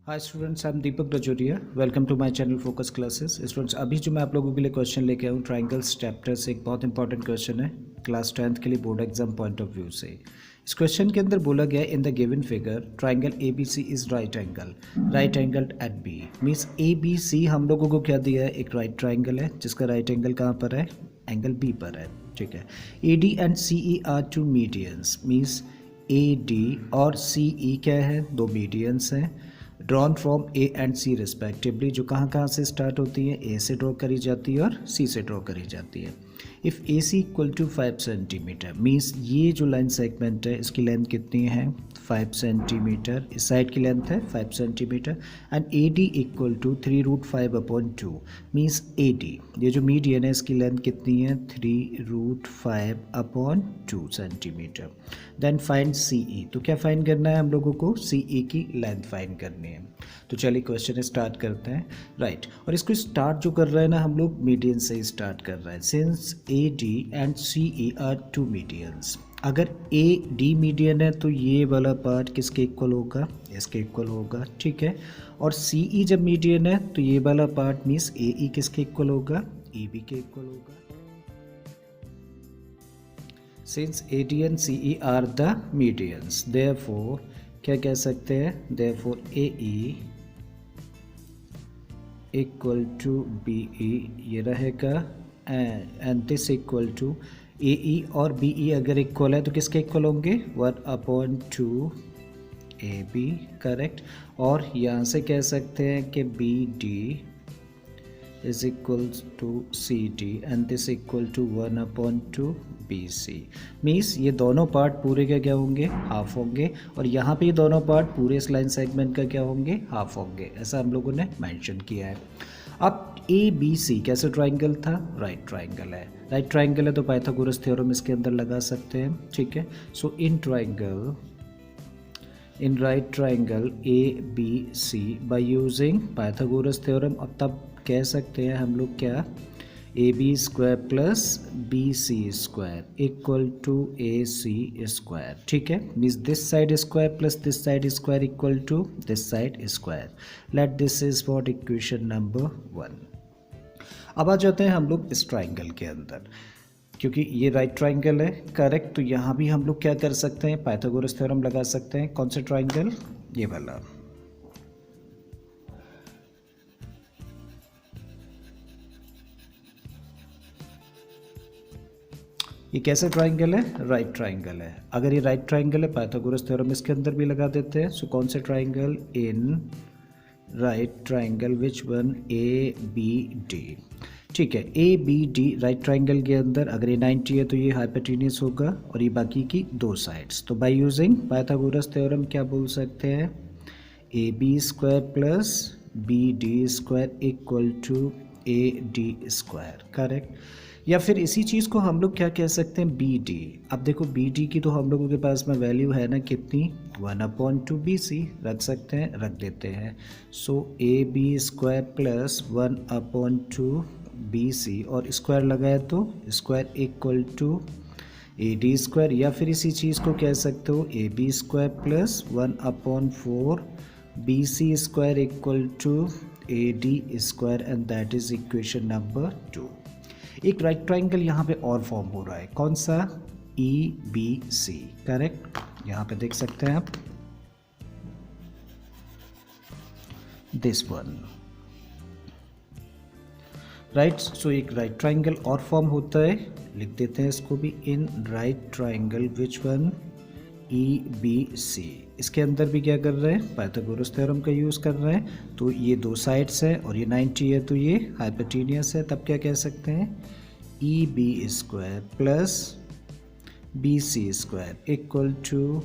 Hi students, I am Deepak Rajoriya. Welcome to my channel focus classes. Students, अभी जो मैं आप लोगों के लिए क्वेश्चन लेके आया हूँ ट्राइंगल्स चैप्टर से, एक बहुत इंपॉर्टेंट क्वेश्चन है क्लास 10th के लिए board exam point of view से। इस क्वेश्चन के अंदर बोला गया in the given figure triangle A B C is right angled at B. Means A B C हम लोगों को क्या दिया है, एक राइट ट्राइंगल है जिसका राइट एंगल कहाँ पर है, एंगल बी पर है। ठीक है, A D and C E are two medians. Means A D और सी ई क्या है, दो मीडियंस हैं drawn from A and C respectively, जो कहाँ कहाँ से स्टार्ट होती है, ए से ड्रॉ करी जाती है और सी से ड्रॉ करी जाती है। If A C equal to 5 centimetre, means ये जो लाइन सेगमेंट है इसकी लेंथ कितनी है, 5 सेंटीमीटर। इस साइड की लेंथ है 5 centimetre. And A D equal to 3√5/2, means A D, ये जो मीडियन है इसकी लेंथ कितनी है, 3√5/2 centimetre. Then find C E, तो क्या फाइंड करना है हम लोगों को, सी ई की लेंथ फाइंड करनी है। तो चलिए क्वेश्चन स्टार्ट करते हैं। राइट, और इसको स्टार्ट जो कर रहे हैं ना हम लोग, मीडियन से ही स्टार्ट कर रहे हैं। Since A D and C E are two medians, अगर ए डी मीडियन है तो ये वाला पार्ट किसके इक्वल होगा, इसके इक्वल होगा। ठीक है, और सी ई जब मीडियन है तो ये वाला पार्ट मीन्स ए ई किसके इक्वल होगा, ई बी के इक्वल होगा। Since A D and C E are the medians, therefore क्या कह सकते हैं, therefore A E equal to B E, ये रहेगा। And this equal to A E और बी ई अगर इक्वल है तो किसके इक्वल होंगे, 1/2 ए बी, करेक्ट। और यहाँ से कह सकते हैं कि B D is equal to C D and this equal to 1/2 B C. Means ये दोनों पार्ट पूरे का क्या होंगे, हाफ होंगे, और यहाँ पे ये दोनों पार्ट पूरे इस लाइन सेगमेंट का क्या होंगे, हाफ होंगे। ऐसा हम लोगों ने मेंशन किया है। अब ए बी सी कैसे ट्राइंगल था, राइट ट्राइंगल है। राइट ट्राइंगल है तो पाइथागोरस थ्योरम इसके अंदर लगा सकते हैं। ठीक है, so in right triangle A B C by using Pythagoras theorem, अब तब कह सकते हैं हम लोग क्या, A B square plus B C square equal to A C square. ठीक है, means this side square plus this side square equal to this side square. Let this is what equation number 1। अब आ जाते हैं हम लोग इस triangle के अंदर, क्योंकि ये राइट ट्राइंगल है, करेक्ट। तो यहाँ भी हम लोग क्या कर सकते हैं, पाइथागोरस थ्योरम लगा सकते हैं। कौन सा ट्राइंगल, ये वाला। ये कैसा ट्राइंगल है, राइट ट्राइंगल है। अगर ये राइट ट्राइंगल है, पाइथागोरस थ्योरम इसके अंदर भी लगा देते हैं। सो कौन से triangle, in right triangle which one, A B D. ठीक है, A B D right triangle के अंदर अगर ये 90 है तो ये हाइपोटेन्यूस होगा और ये बाकी की दो साइड्स। तो बाय यूजिंग पाइथागोरस थ्योरम क्या बोल सकते हैं, A B square plus B D square equal to A D square, correct. या फिर इसी चीज़ को हम लोग क्या कह सकते हैं, बी डी। अब देखो बी डी की तो हम लोगों के पास में वैल्यू है ना कितनी, 1/2 बी सी रख सकते हैं, रख देते हैं। So A B square plus 1/2 B C, और स्क्वायर लगाए तो square equal to A D square. या फिर इसी चीज़ को कह सकते हो A B square plus 1/4 B C square equal to A D square, and that is equation number 2। एक राइट ट्राइंगल यहाँ पे और फॉर्म हो रहा है, कौन सा, ई बी सी, करेक्ट। यहाँ पे देख सकते हैं आप, दिस वन, राइट। सो एक राइट ट्राइंगल और फॉर्म होता है, लिख देते हैं इसको भी, in right triangle which one, E B C. इसके अंदर भी क्या कर रहे हैं, पाइथागोरस थ्योरम का यूज़ कर रहे हैं। तो ये दो साइड्स हैं और ये 90 है तो ये हाइपोटेन्यूस है। तब क्या कह सकते हैं, E B square plus B C square equal to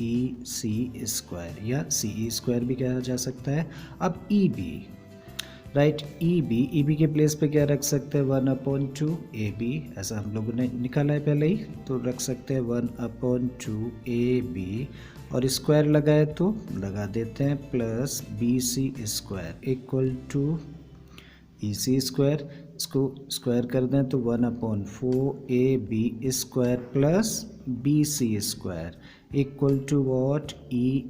E C square, या सी ई स्क्वायर भी कहा जा सकता है। अब E B, right, E B के प्लेस पे क्या रख सकते हैं, 1/2 ए बी, ऐसा हम लोगों ने निकाला है पहले ही, तो रख सकते हैं 1/2 ए बी, और स्क्वायर लगाए तो लगा देते हैं, plus B C square equal to E C square. इसको स्क्वायर कर दें तो 1/4 A B square plus B C square equal to what, E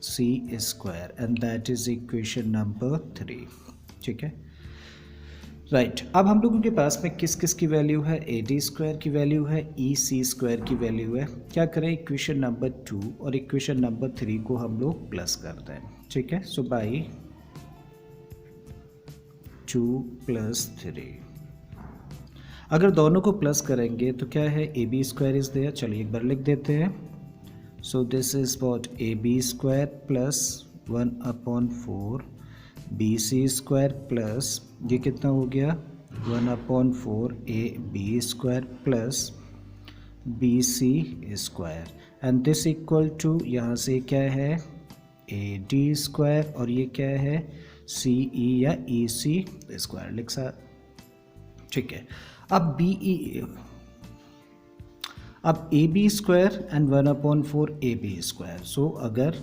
C square and that is equation number 3। ठीक है, राइट। अब हम लोगों के पास में किस किस की वैल्यू है, ए डी स्क्वायर की वैल्यू है, ई सी स्क्वायर की वैल्यू है। क्या करें, इक्वेशन नंबर 2 और इक्वेशन नंबर 3 को हम लोग प्लस कर दें। ठीक है, सो बाई 2 + 3 अगर दोनों को प्लस करेंगे तो क्या है, A B square is there. चलिए एक बार लिख देते हैं। So this is what A B square plus 1/4 B C square plus ये कितना हो गया 1/4 A B square plus B C square and this equal to यहाँ से क्या है ए डी स्क्वायर और ये क्या है सी ई या ई सी स्क्वायर लिख सा। ठीक है, अब अब A B square and 1/4 A B square. So अगर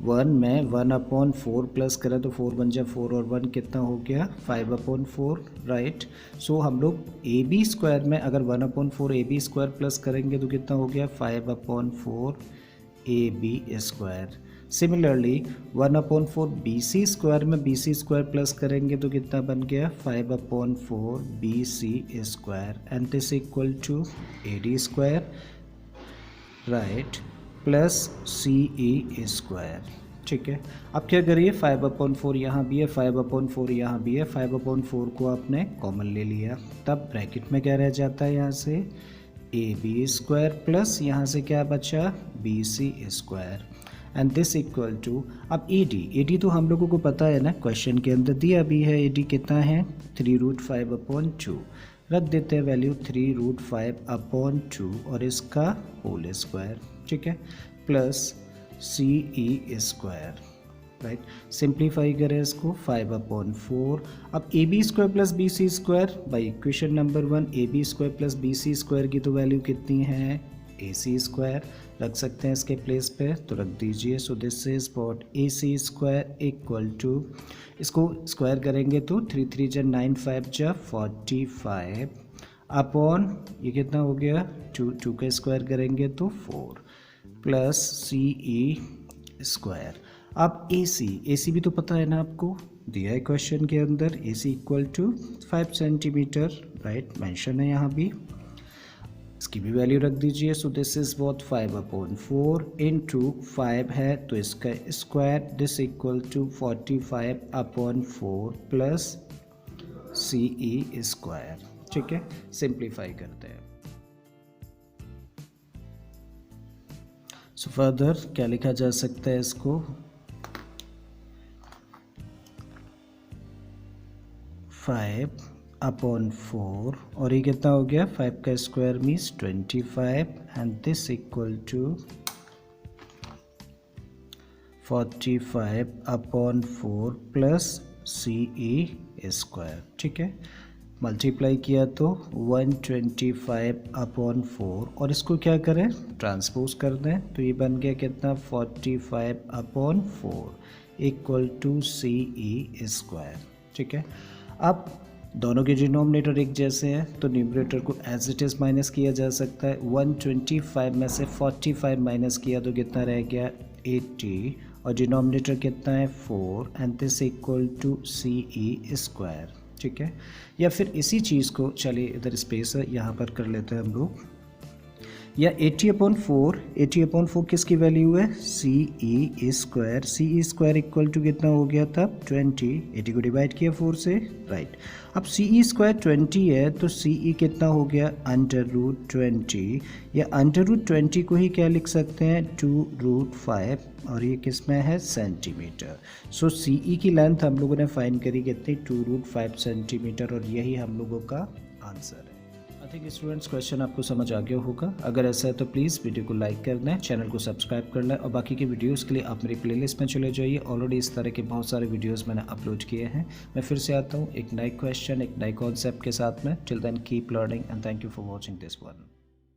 1 में 1/4 प्लस करें तो 4 बन जाए 4 और 1 कितना हो गया 5/4 राइट। सो हम लोग ए बी स्क्वायर में अगर 1/4 ए बी स्क्वायर प्लस करेंगे तो कितना हो गया 5/4 A B square. Similarly 1/4 B C square में बी सी स्क्वायर प्लस करेंगे तो कितना बन गया 5/4 B C square and this equal to A D square right plus C E square. ठीक है, अब क्या करिए 5/4 यहाँ भी है 5/4 यहाँ भी है 5/4 को आपने कॉमन ले लिया, तब ब्रैकेट में क्या रह जाता है यहाँ से ए बी स्क्वायर प्लस यहाँ से क्या बचा B C square and this equal to अब ए डी तो हम लोगों को पता है ना, क्वेश्चन के अंदर दिया भी है। ए डी कितना है 3√5/2 रख देते हैं वैल्यू 3√5/2 और इसका होल स्क्वायर। ठीक है, plus C E square right. Simplify करें इसको 5/4 अब A B square plus B C square by equation number 1 A B square plus B C square की तो वैल्यू कितनी है ए सी स्क्वायर रख सकते हैं इसके प्लेस पे तो रख दीजिए। So this is what A C square equal to इसको स्क्वायर करेंगे तो 3 3 जा 9 5 जा 45 अपॉन ये कितना हो गया 2 का स्क्वायर करेंगे तो 4 प्लस सी ई स्क्वायर। अब ए सी भी तो पता है ना आपको, दिया है क्वेश्चन के अंदर A C equal to 5 centimetre right, mention है यहाँ भी, इसकी भी वैल्यू रख दीजिए। So this is what 5/4 into 5 है तो इसका square this equal to 45/4 plus C E square. ठीक है, सिंप्लीफाई करते हैं। सो फर्दर क्या लिखा जा सकता है इसको 5/4 और ये कितना हो गया 5 का square means 25 and this equal to 45/4 plus C E square. ठीक है, मल्टीप्लाई किया तो 125/4 और इसको क्या करें ट्रांसपोज कर दें तो ये बन गया कितना 45/4 equal to C E square. ठीक है, अब दोनों के डिनोमिनेटर एक जैसे हैं तो न्यूमरेटर को एज इट इज़ माइनस किया जा सकता है। 125 में से 45 माइनस किया तो कितना रह गया 80 और डिनोमिनेटर कितना है 4 and this equal to C E square. ठीक है, या फिर इसी चीज़ को चलिए इधर स्पेस है यहाँ पर कर लेते हैं हम लोग, या 80/4 किसकी वैल्यू है सी ई स्क्वायर इक्वल टू कितना हो गया था 20, 80 को डिवाइड किया 4 से राइट। अब सी ई स्क्वायर 20 है तो सी ई कितना हो गया √20 या √20 को ही क्या लिख सकते हैं 2√5 और ये किस में है सेंटीमीटर। सो सी ई की लेंथ हम लोगों ने फाइंड करी कितनी 2√5 सेंटीमीटर और यही हम लोगों का आंसर है। आई थिंक स्टूडेंट्स क्वेश्चन आपको समझ आ गया होगा, अगर ऐसा है तो प्लीज़ वीडियो को लाइक कर दें, चैनल को सब्सक्राइब कर लें और बाकी के वीडियोस के लिए आप मेरी प्लेलिस्ट में चले जाइए। ऑलरेडी इस तरह के बहुत सारे वीडियोस मैंने अपलोड किए हैं। मैं फिर से आता हूँ एक नए क्वेश्चन एक नए कॉन्सेप्ट के साथ में। Till then keep learning and thank you for watching this one.